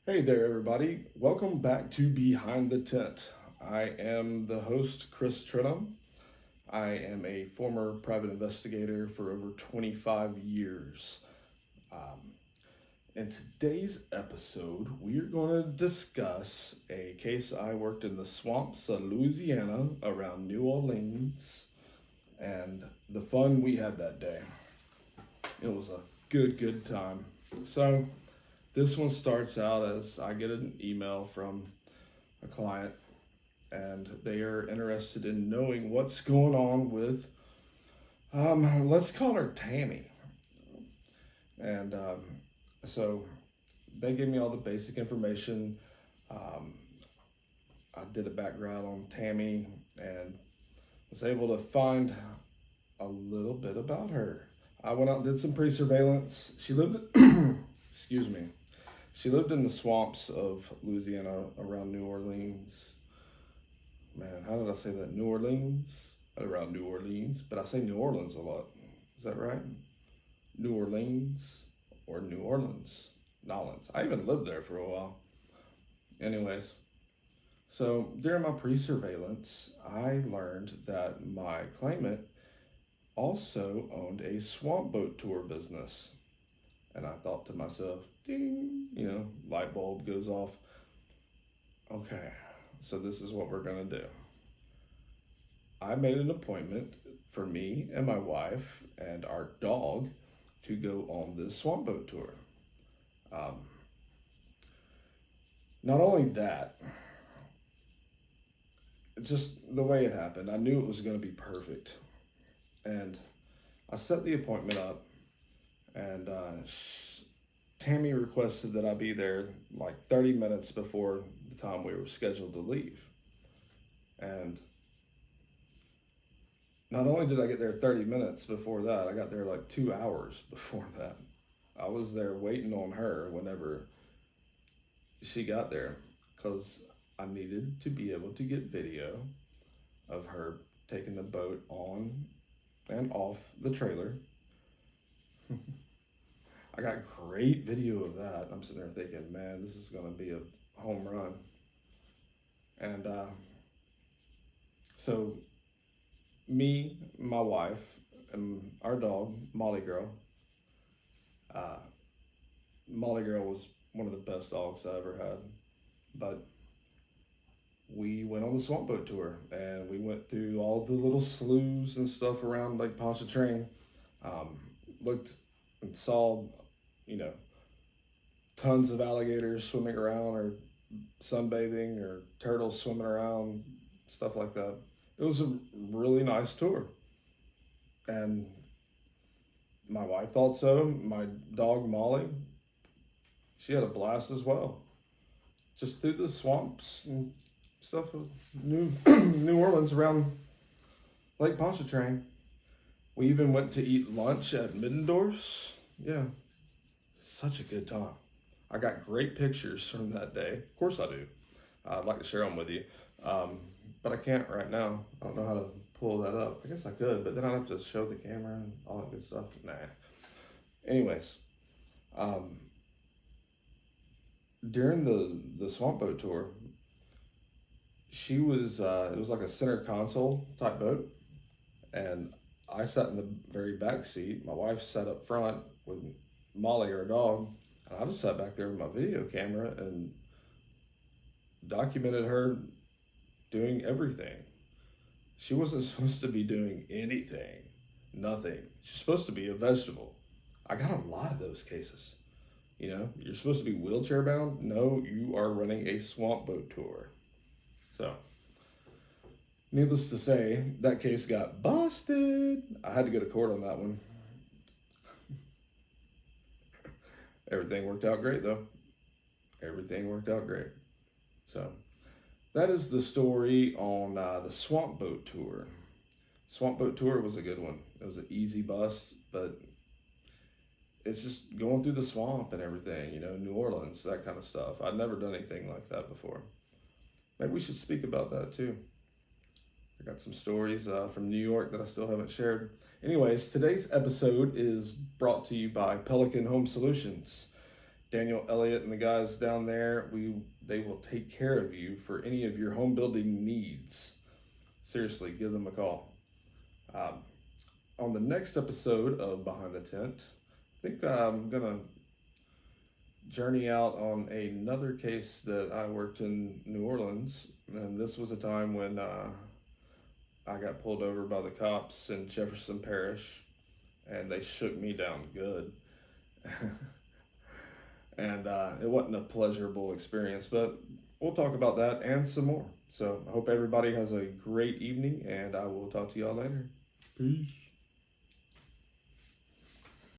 Hey there, everybody. Welcome back to Behind the Tent. I am the host, Chris Trinham. I am a former private investigator for over 25 years. Um, in today's episode, we are going to discuss a case I worked in the swamps of Louisiana around New Orleans and the fun we had that day. It was a good time. So, this one starts out as I get an email from a client and they are interested in knowing what's going on with, let's call her Tammy. And so they gave me all the basic information. Um, I did a background on Tammy and was able to find a little bit about her. I went out and did some pre-surveillance. She lived, excuse me, she lived in the swamps of Louisiana around New Orleans. Man, how did I say that? New Orleans? Around New Orleans, but I say New Orleans a lot. Is that right? New Orleans or New Orleans? Nolans. I even lived there for a while. Anyways, so during my pre-surveillance, I learned that my claimant also owned a swamp boat tour business. And I thought to myself, ding, light bulb goes off. Okay, so this is what we're going to do. I made an appointment for me and my wife and our dog to go on this swamp boat tour. Um, Not only that, just the way it happened, I knew it was going to be perfect. And I set the appointment up, and Tammy requested that I be there like 30 minutes before the time we were scheduled to leave. And not only did I get there 30 minutes before that, I got there like 2 hours before that. I was there waiting on her whenever she got there because I needed to be able to get video of her taking the boat on and off the trailer. I got great video of that. I'm sitting there thinking, man, this is going to be a home run. And so me, my wife, and our dog, Molly Girl. Molly Girl was one of the best dogs I ever had. But we went on the swamp boat tour and we went through all the little sloughs and stuff around Lake Pontchartrain. Looked and saw, tons of alligators swimming around or sunbathing or turtles swimming around, stuff like that. It was a really nice tour. And my wife thought so. My dog, Molly, she had a blast as well. Just through the swamps and stuff of New Orleans around Lake Pontchartrain. We even went to eat lunch at Middendorf's. Yeah, such a good time. I got great pictures from that day. Of course I do. I'd like to share them with you. But I can't right now. I don't know how to pull that up. I guess I could, but then I'd have to show the camera and all that good stuff. Nah. Anyways, during the swamp boat tour, she was it was like a center console type boat, and I sat in the very back seat. My wife sat up front with Molly, our dog, and I just sat back there with my video camera and documented her doing everything. She wasn't supposed to be doing anything, nothing. She's supposed to be a vegetable. I got a lot of those cases. You're supposed to be wheelchair bound. No, you are running a swamp boat tour. So, needless to say, that case got busted. I had to go to court on that one. Everything worked out great, though. Everything worked out great. So, that is the story on the swamp boat tour. Swamp boat tour was a good one. It was an easy bust, but it's just going through the swamp and everything, New Orleans, that kind of stuff. I'd never done anything like that before. Maybe we should speak about that too. I got some stories from New York that I still haven't shared. Anyways, today's episode is brought to you by Pelican Home Solutions. Daniel Elliott and the guys down there, they will take care of you for any of your home building needs. Seriously, give them a call. Um, on the next episode of Behind the Tent, I think I'm gonna journey out on another case that I worked in New Orleans, and this was a time when I got pulled over by the cops in Jefferson Parish, and they shook me down good. And it wasn't a pleasurable experience, but we'll talk about that and some more. So I hope everybody has a great evening, and I will talk to y'all later. Peace.